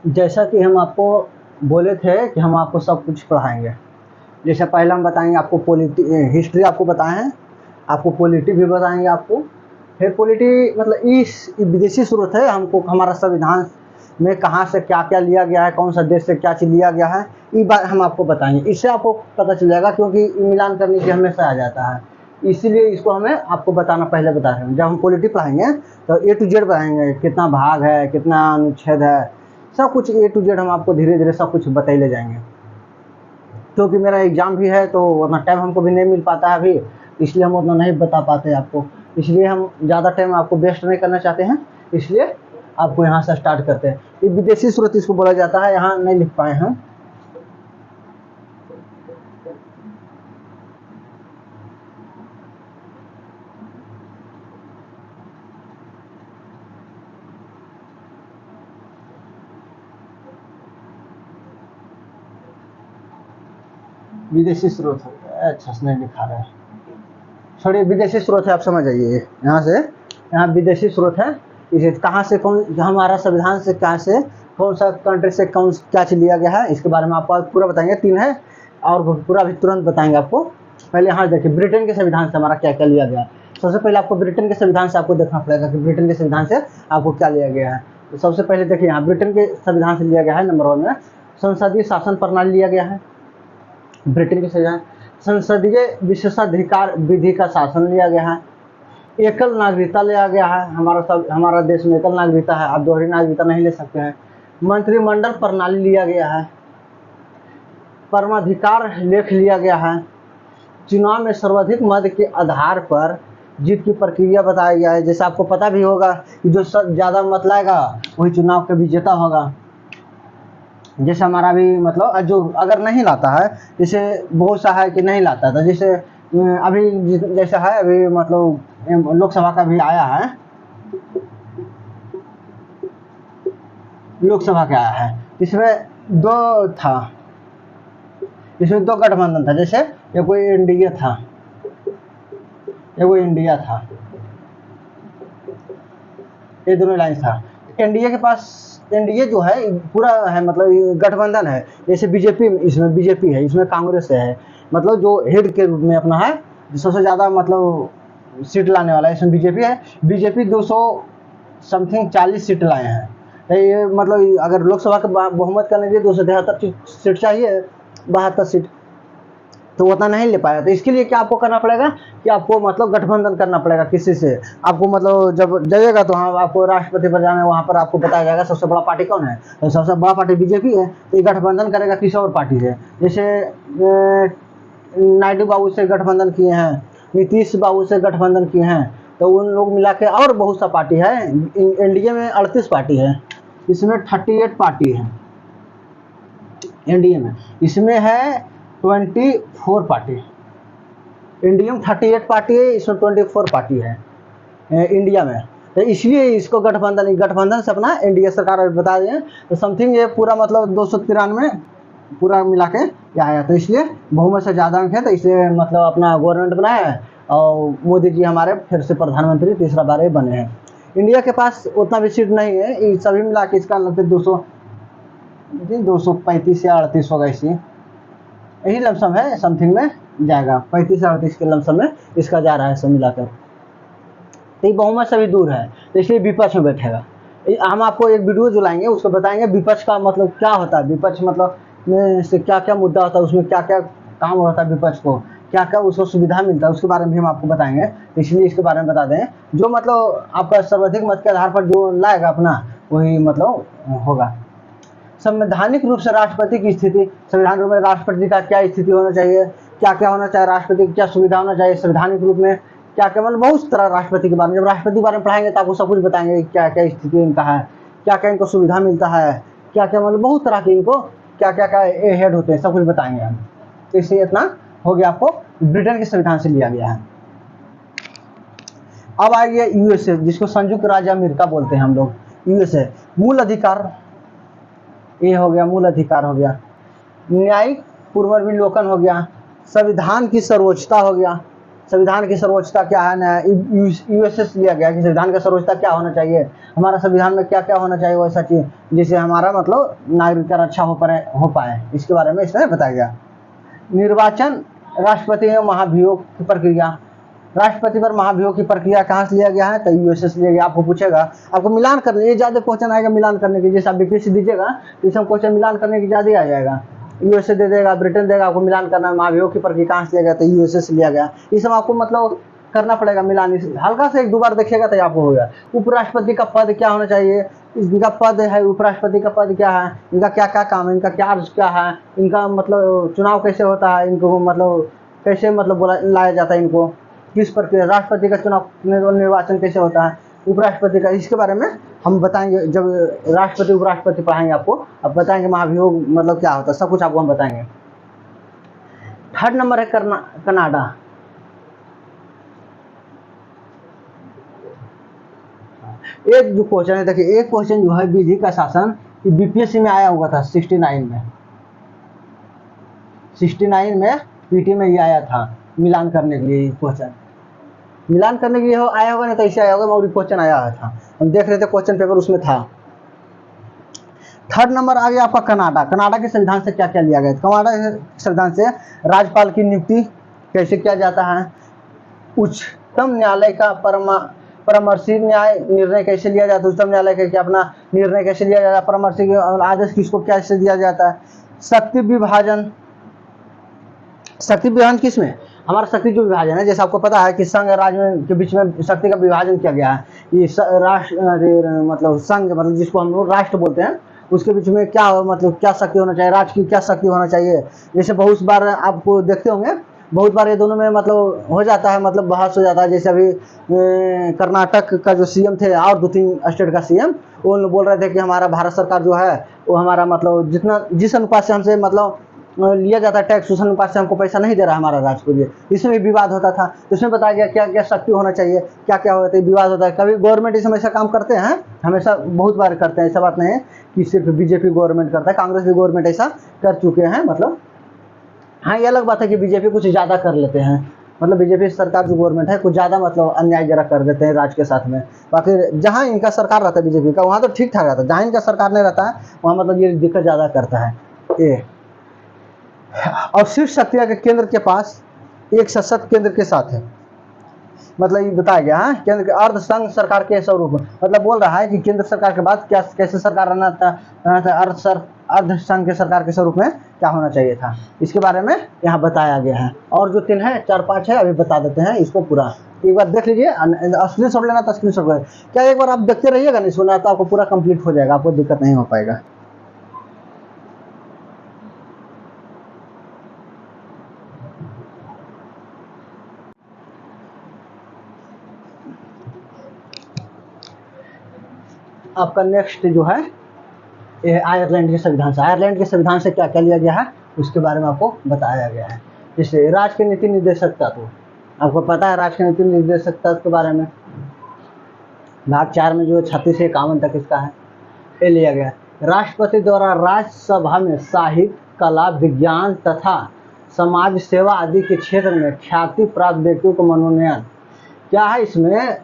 जैसा कि हम आपको बोले थे कि हम आपको सब कुछ पढ़ाएंगे। जैसे पहले हम बताएंगे आपको हिस्ट्री आपको बताए हैं, आपको पॉलिटी भी बताएंगे आपको। फिर पॉलिटी मतलब इस विदेशी स्रोत है, हमको हमारा संविधान में कहाँ से क्या क्या लिया गया है, कौन सा देश से क्या चीज़ लिया गया है, ये बात हम आपको बताएंगे। इससे आपको पता चल जाएगा, क्योंकि मिलान करने की हमेशा आ जाता है, इसीलिए इसको हमें आपको बताना पहले बता रहे हैं। जब हम पॉलिटी पढ़ाएंगे तो A to Z बताएंगे, कितना भाग है, कितना अनुच्छेद है, सब कुछ A to Z हम आपको धीरे धीरे सब कुछ बताए ले जाएंगे। क्योंकि मेरा एग्ज़ाम भी है तो उतना टाइम हमको भी नहीं मिल पाता है अभी, इसलिए हम उतना नहीं बता पाते आपको। इसलिए हम ज़्यादा टाइम आपको वेस्ट नहीं करना चाहते हैं, इसलिए आपको यहाँ से स्टार्ट करते हैं। ये विदेशी स्रोत इसको बोला जाता है, यहाँ नहीं लिख पाए हम। विदेशी स्रोत है, अच्छा से नहीं लिखा रहा है, छोड़िए। विदेशी स्रोत है, आप समझ जाइए। यहाँ से यहाँ विदेशी स्रोत है, इसे कहाँ से कौन हमारा संविधान से कहाँ से कौन सा कंट्री से कौन क्या चीज़ लिया गया है, इसके बारे में आपको पूरा बताएंगे। 3 है और पूरा भी तुरंत बताएंगे आपको। पहले यहाँ देखिए ब्रिटेन के संविधान से हमारा क्या क्या लिया गया है। सबसे पहले आपको ब्रिटेन के संविधान से आपको देखना पड़ेगा कि ब्रिटेन के संविधान से आपको क्या लिया गया है। तो सबसे पहले देखिए यहाँ ब्रिटेन के संविधान से लिया गया है, नंबर 1 में संसदीय शासन प्रणाली लिया गया है। ब्रिटेन के संविधान संसदीय विशेषाधिकार विधि का शासन लिया गया है। एकल नागरिकता लिया गया है, हमारा देश में एकल नागरिकता है, आप दोहरी नागरिकता नहीं ले सकते हैं। मंत्रिमंडल प्रणाली लिया गया है। परमाधिकार लेख लिया गया है। चुनाव में सर्वाधिक मत के आधार पर जीत की प्रक्रिया बताया गया है। जैसे आपको पता भी होगा कि जो ज़्यादा मत लाएगा वही चुनाव का विजेता होगा। जैसे हमारा भी मतलब जो अगर नहीं लाता है, जैसे बहुत सा है कि नहीं लाता था, जैसे अभी जैसा है अभी मतलब लोकसभा का भी आया है, लोकसभा का आया है, इसमें 2 था, इसमें 2 गठबंधन था। जैसे ये कोई इंडिया था, ये कोई इंडिया था, ये दोनों लाइन था। एनडीए के पास एनडीए जो है पूरा है, मतलब गठबंधन है। जैसे बीजेपी, इसमें बीजेपी है, इसमें कांग्रेस है, मतलब जो हेड के रूप में अपना है, सबसे ज़्यादा मतलब सीट लाने वाला है, इसमें बीजेपी है। बीजेपी 200 समथिंग 40 सीट लाए हैं। तो ये मतलब अगर लोकसभा का बहुमत करने के लिए 273 सीट चाहिए, 72 सीट, तो उतना नहीं ले पाया। तो इसके लिए क्या आपको करना पड़ेगा कि आपको मतलब गठबंधन करना पड़ेगा किसी से। आपको मतलब जब जाइएगा तो हाँ आपको राष्ट्रपति पर जाना है, वहाँ पर आपको बताया जाएगा सबसे बड़ा पार्टी कौन है, तो सबसे बड़ा पार्टी बीजेपी है। तो ये गठबंधन करेगा किसी और पार्टी से। जैसे नायडू बाबू से गठबंधन किए हैं, नीतीश बाबू से गठबंधन किए हैं, तो उन लोग मिला के और बहुत सा पार्टी है। एनडीए में 38 पार्टी है, इसमें 38 पार्टी है एनडीए में, इसमें है 24 पार्टी। इंडिया में 38 पार्टी है, इसमें 24 पार्टी है इंडिया में। तो इसलिए इसको गठबंधन से अपना एनडीए सरकार बता दें, तो समथिंग ये पूरा मतलब 293 पूरा मिला के आया। तो इसलिए बहुमत से ज़्यादा अंक है, तो इसलिए मतलब अपना गवर्नमेंट बनाया है और मोदी जी हमारे फिर से प्रधानमंत्री तीसरा बार ही बने हैं। इंडिया के पास उतना भी सीट नहीं है, ये सभी मिला के इसका लगभग 235 या 38 होगा, इसी यही लमसम है, समथिंग में जाएगा 35 से 38 के लमसम में इसका जा रहा है सब मिलाकर। तो ये बहुमत से भी दूर है, तो इसलिए विपक्ष में बैठेगा। हम आपको एक वीडियो जो लाएंगे उसको बताएंगे विपक्ष का मतलब क्या होता है, विपक्ष मतलब में से क्या क्या मुद्दा होता है, उसमें क्या क्या काम होता है, विपक्ष को क्या क्या उसको सुविधा मिलता है, उसके बारे में भी हम आपको बताएंगे। इसलिए इसके बारे में बता दें, जो मतलब आपका सर्वाधिक मत के आधार पर जो लाएगा अपना वही मतलब होगा। संवैधानिक रूप से राष्ट्रपति की स्थिति, संविधान रूप में राष्ट्रपति का क्या स्थिति होना चाहिए, क्या क्या होना चाहिए, राष्ट्रपति की क्या सुविधा होना चाहिए, संवैधानिक रूप में क्या क्या मतलब बहुत तरह राष्ट्रपति के बारे में। जब राष्ट्रपति के बारे में पढ़ाएंगे तो आपको सब कुछ बताएंगे क्या क्या स्थिति इनका है, क्या क्या इनको सुविधा मिलता है, क्या क्या मतलब बहुत तरह के इनको क्या क्या का हेड होते हैं, सब कुछ बताएंगे हम। तो इसलिए इतना हो गया, आपको ब्रिटेन के संविधान से लिया गया है। अब आइए यूएसए, जिसको संयुक्त राज्य अमेरिका बोलते हैं हम लोग। यूएसए मूल अधिकार, ये हो गया मूल अधिकार हो गया, न्यायिक पुनर्विलोकन हो गया, संविधान की सर्वोच्चता हो गया, संविधान की सर्वोच्चता क्या है ना, यूएसएस लिया गया कि संविधान का सर्वोच्चता क्या होना चाहिए, हमारा संविधान में क्या क्या होना चाहिए वैसा चीज़ जिससे हमारा मतलब नागरिक का रक्षा हो पाए, इसके बारे में इसमें बताया गया। निर्वाचन, राष्ट्रपति में महाभियोग की प्रक्रिया, राष्ट्रपति पर महाभियोग की प्रक्रिया कहाँ से लिया गया है, तो यूएसएस लिया गया। आपको पूछेगा, आपको मिलान करने, ये ज़्यादा क्वेश्चन आएगा मिलान करने की, जैसे आप बीपीएससी दीजिएगा तो इसमें क्वेश्चन मिलान करने की ज़्यादा आ जाएगा। यूएसए दे देगा, ब्रिटेन देगा, आपको मिलान करना है, महाभियोग की प्रक्रिया कहाँ से लिया गया, तो यूएसएस लिया गया। ये सब आपको मतलब करना पड़ेगा मिलान, हल्का से 1-2 बार देखिएगा तो आपको होगा। उपराष्ट्रपति का पद क्या होना चाहिए, इनका पद है, उपराष्ट्रपति का पद क्या है, इनका क्या क्या काम है, इनका चार्ज क्या है, इनका मतलब चुनाव कैसे होता है, इनको मतलब कैसे मतलब बोला लाया जाता है, इनको किस प्रक्रिया, राष्ट्रपति का चुनाव निर्वाचन कैसे होता है, उपराष्ट्रपति का, इसके बारे में हम बताएंगे जब राष्ट्रपति उपराष्ट्रपति पढ़ाएंगे आपको। अब बताएंगे महाभियोग मतलब क्या होता है, सब कुछ आपको हम बताएंगे। 3rd नंबर है कनाडा। एक जो क्वेश्चन है, देखिए एक क्वेश्चन जो है विधि का शासन बीपीएससी में आया हुआ था 69 में, 69 में पीटी में ये आया था मिलान करने के लिए। क्वेश्चन मिलान करने के लिए आया होगा, नहीं तो ऐसे आया होगा, मगर क्वेश्चन आया था, हम देख रहे थे क्वेश्चन पेपर उसमें था। 3rd नंबर आ गया आपका कनाडा। कनाडा के संविधान से क्या क्या लिया गया, कनाडा के संविधान से राज्यपाल की नियुक्ति कैसे किया जाता है, उच्चतम न्यायालय का परामर्शी न्याय निर्णय कैसे लिया जाता है, उच्चतम न्यायालय का अपना निर्णय कैसे लिया जाता है, परामर्शी आदेश किसको कैसे दिया जाता है, शक्ति विभाजन, शक्ति विभाजन किसमें, हमारा शक्ति जो विभाजन है, जैसे आपको पता है कि संघ राज्य के बीच में शक्ति का विभाजन किया गया है। ये राष्ट्र मतलब संघ मतलब जिसको हम लोग राष्ट्र बोलते हैं, उसके बीच में क्या मतलब क्या शक्ति होना चाहिए, राज्य की क्या शक्ति होना चाहिए। जैसे बहुत बार आपको देखते होंगे, बहुत बार ये दोनों में मतलब हो जाता है, मतलब बहस हो जाता है। जैसे अभी कर्नाटक का जो सीएम थे और 2-3 स्टेट का सीएम, वो बोल रहे थे कि हमारा भारत सरकार जो है वो हमारा मतलब जिस अनुपात से हमसे मतलब लिया जाता है टैक्स, उस अनुपात से हमको पैसा नहीं दे रहा हमारा राज्य के लिए, इसमें भी विवाद होता था। इसमें बताया गया क्या क्या शक्ति होना चाहिए, क्या क्या होता है, विवाद होता है। कभी गवर्नमेंट इसमें ऐसा काम करते हैं, हमेशा बहुत बार करते हैं, ऐसा बात नहीं है कि सिर्फ बीजेपी गवर्नमेंट करता है, कांग्रेस भी गवर्नमेंट ऐसा कर चुके हैं। मतलब हाँ, ये अलग बात है कि बीजेपी कुछ ज़्यादा कर लेते हैं, मतलब बीजेपी सरकार जो गवर्नमेंट है कुछ ज़्यादा मतलब अन्याय जरा कर देते हैं राज्य के साथ में। बाकी जहाँ इनका सरकार रहता है बीजेपी का, वहाँ तो ठीक ठाक रहता है, जहाँ इनका सरकार नहीं रहता है वहाँ मतलब ये दिक्कत ज़्यादा करता है ये। और शीर्ष शक्तियाँ के केंद्र के पास एक सशक्त केंद्र के साथ है, मतलब ये बताया गया है केंद्र के अर्ध संघ सरकार के स्वरूप, मतलब बोल रहा है कि केंद्र सरकार के बाद क्या कैसे सरकार रहना था, अर्ध संघ के सरकार के स्वरूप में क्या होना चाहिए था, इसके बारे में यहाँ बताया गया है। और जो 3 है 4-5 है अभी बता देते हैं इसको पूरा, एक बार देख लीजिए, स्क्रीन शॉट लेना तो स्क्रीन शॉट क्या एक बार आप देखते रहिएगा, नहीं सुना तो आपको पूरा कंप्लीट हो जाएगा, आपको दिक्कत नहीं हो पाएगा। आपका नेक्स्ट जो है ये आयरलैंड के संविधान से, आयरलैंड के संविधान से क्या क्या लिया गया है उसके बारे में आपको बताया गया है। जैसे राज्य के नीति निर्देशकता, तो आपको पता है राज्य के नीति निर्देशकता के बारे में, भाग 4 में जो 36 से 51 तक इसका है, ये लिया गया। राष्ट्रपति द्वारा राज्यसभा में साहित्य, कला, विज्ञान तथा समाज सेवा आदि के क्षेत्र में ख्याति प्राप्त व्यक्तियों को मनोनयन क्या है, इसमें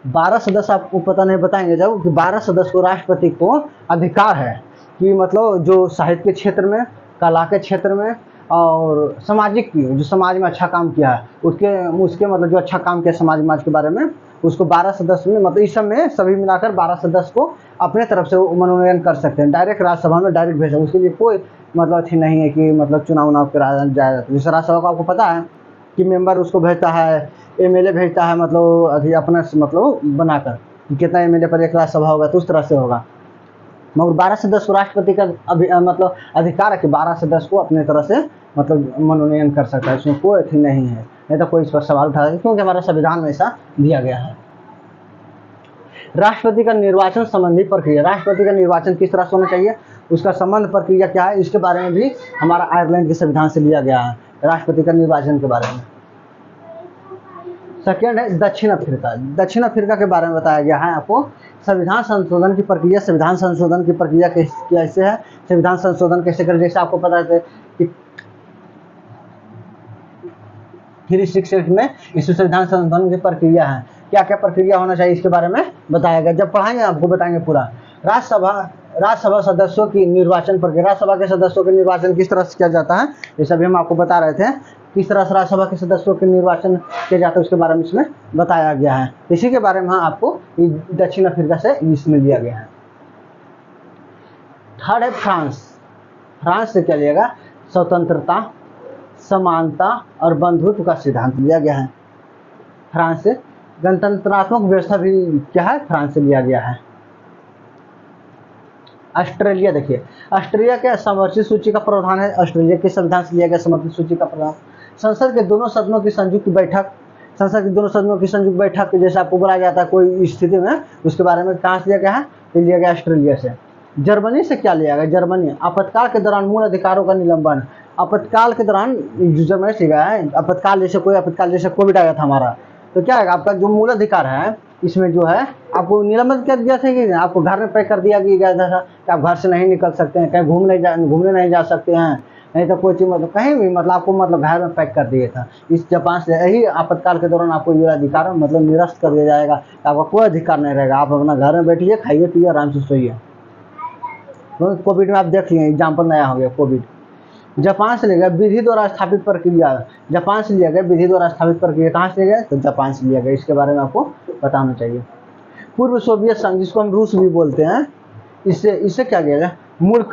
12 सदस्य आपको पता नहीं बताएंगे जब कि 12 सदस्य को राष्ट्रपति को अधिकार है कि मतलब जो साहित्य के क्षेत्र में, कला के क्षेत्र में और सामाजिक की जो समाज में अच्छा काम किया है उसके मतलब जो अच्छा काम किया समाज के बारे में, उसको 12 सदस्य में मतलब इस सब में सभी मिलाकर 12 सदस्य को अपने तरफ से मनोनयन कर सकते हैं, डायरेक्ट राज्यसभा में डायरेक्ट भेजा, उसके लिए कोई मतलब अथी नहीं है कि मतलब चुनाव कराया जाएगा। जैसे राज्यसभा को आपको पता है कि मेंबर उसको भेजता है, एमएलए भेजता है, मतलब अभी अपना मतलब बनाकर कि कितना एमएलए पर एक राज्यसभा होगा तो उस तरह से होगा। मगर 12 सदस्य को राष्ट्रपति का मतलब अधिकार है कि 12 सदस्य को अपने तरह से मतलब मनोनयन कर सकता है, इसमें कोई अथी नहीं है, नहीं तो कोई इस पर सवाल उठा है क्योंकि हमारा संविधान में ऐसा दिया गया है। राष्ट्रपति का निर्वाचन संबंधी प्रक्रिया, राष्ट्रपति का निर्वाचन किस तरह से होना चाहिए, उसका संबंध प्रक्रिया क्या है, इसके बारे में भी हमारा आयरलैंड के संविधान से लिया गया है राष्ट्रपति का निर्वाचन के बारे में। सेकेंड है दक्षिण अफ्रीका, दक्षिण अफ्रीका के बारे में बताया गया है आपको। संविधान संशोधन की प्रक्रिया, संविधान संशोधन की प्रक्रिया कैसे है, संविधान संशोधन कैसे करें, जैसे आपको पता है 368 में इस संविधान संशोधन की प्रक्रिया है। क्या क्या प्रक्रिया होना चाहिए इसके बारे में बताया गया। जब पढ़ाएंगे आपको बताएंगे पूरा। राज्यसभा सदस्यों की निर्वाचन प्रक्रिया, राज्यसभा के सदस्यों के निर्वाचन किस तरह से किया जाता है, ये सभी हम आपको बता रहे थे। किस तरह से राज्यसभा के सदस्यों के निर्वाचन किया जाता है उसके बारे में इसमें बताया गया है। इसी के बारे में आपको दक्षिण अफ्रीका से इसमें लिया गया है। थर्ड है फ्रांस। फ्रांस से क्या लिया गया, स्वतंत्रता, समानता और बंधुत्व का सिद्धांत लिया गया है। फ्रांस से गणतंत्रात्मक व्यवस्था भी क्या है, फ्रांस से लिया गया है। ऑस्ट्रेलिया देखिए, ऑस्ट्रेलिया के समर्थित सूची का प्रावधान है, ऑस्ट्रेलिया के संविधान से लिया गया समर्थित सूची का प्रावधान। संसद के दोनों सदनों की संयुक्त बैठक, संसद के दोनों सदनों की संयुक्त बैठक जैसे आपको बोला जाता है कोई स्थिति में, उसके बारे में कहाँ से लिया गया है, ये लिया गया ऑस्ट्रेलिया से। जर्मनी से क्या लिया गया, जर्मनी आपातकाल के दौरान मूल अधिकारों का निलंबन। आपातकाल के दौरान जर्मनी से गया है, आपातकाल जैसे कोई आपातकाल जैसे कोविड आया था हमारा, तो क्या है आपका जो मूल अधिकार है इसमें जो है आपको निलंबित कर दिया था कि आपको घर में पैक कर दिया गया था कि आप घर से नहीं निकल सकते हैं, कहीं घूमने नहीं जा सकते हैं, नहीं तो कोई चीज़ मतलब कहीं भी मतलब आपको मतलब घर में पैक कर दिया था। इस जापान से यही आपातकाल के दौरान आपको ये अधिकार मतलब निरस्त कर दिया जाएगा, आपका कोई अधिकार नहीं रहेगा, आप अपना घर में बैठिए, खाइए पिए आराम से सोइए। तो कोविड में आप देख लिए एग्जाम्पल नया हो गया कोविड। जापान से लिया गया विधि द्वारा स्थापित प्रक्रिया, जापान से लिया गया विधि द्वारा स्थापित प्रक्रिया, कहाँ से लिया गया, तो जापान से लिया गया। इसके बारे में आपको बताना चाहिए। पूर्व सोवियत संघ जिसको हम रूस भी बोलते हैं, इससे क्या किया गया, मूल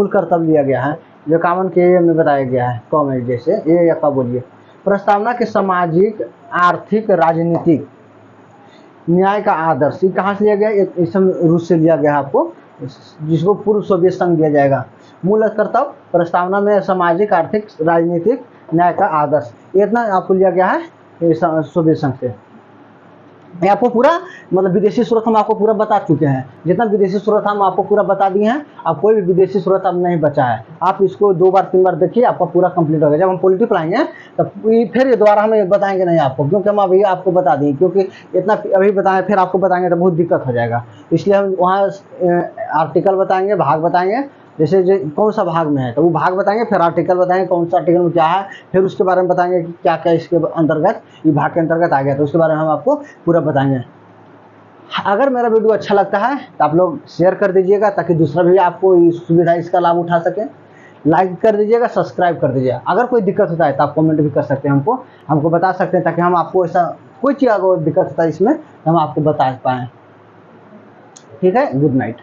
कर्तव्य लिया गया है, जो कॉमन के में बताया गया है। कॉमन जैसे ये या का बोलिए, प्रस्तावना के सामाजिक, आर्थिक, राजनीतिक न्याय का आदर्श, ये कहाँ से लिया गया, इस रूस से लिया गया है आपको, जिसको पूर्व सोवियत संघ दिया जाएगा। मूल कर्तव्य, प्रस्तावना में सामाजिक, आर्थिक, राजनीतिक न्याय का आदर्श, ये इतना आपको लिया गया है सोवियत संघ से। ये आपको पूरा मतलब विदेशी स्रोत हम आपको पूरा बता चुके हैं, जितना विदेशी स्रोत हम आपको पूरा बता दिए हैं। अब कोई भी विदेशी स्रोत अब नहीं बचा है, आप इसको 2 बार 3 बार देखिए, आपका पूरा कंप्लीट हो गया। जब हम पॉलिटी पढ़ाएंगे तब फिर ये दोबारा हम बताएंगे नहीं आपको, क्योंकि हम अभी आपको बता दें, क्योंकि इतना अभी बताएं फिर आपको बताएंगे तो बहुत दिक्कत हो जाएगा। इसलिए हम वहाँ आर्टिकल बताएंगे, भाग बताएंगे, जैसे कौन सा भाग में है तो वो भाग बताएंगे, फिर आर्टिकल बताएंगे कौन सा आर्टिकल में क्या है, फिर उसके बारे में बताएंगे कि क्या क्या इसके अंतर्गत ये भाग के अंतर्गत आ गया, तो उसके बारे में हम आपको पूरा बताएंगे। अगर मेरा वीडियो अच्छा लगता है तो आप लोग शेयर कर दीजिएगा, ताकि दूसरा भी आपको इस सुविधा इसका लाभ उठा सके। लाइक कर दीजिएगा, सब्सक्राइब कर दीजिएगा। अगर कोई दिक्कत होता है तो आप कमेंट भी कर सकते हैं, हमको बता सकते हैं, ताकि हम आपको ऐसा कोई चीज़ अगर दिक्कत होता है इसमें तो हम आपको बता पाएँ। ठीक है, गुड नाइट।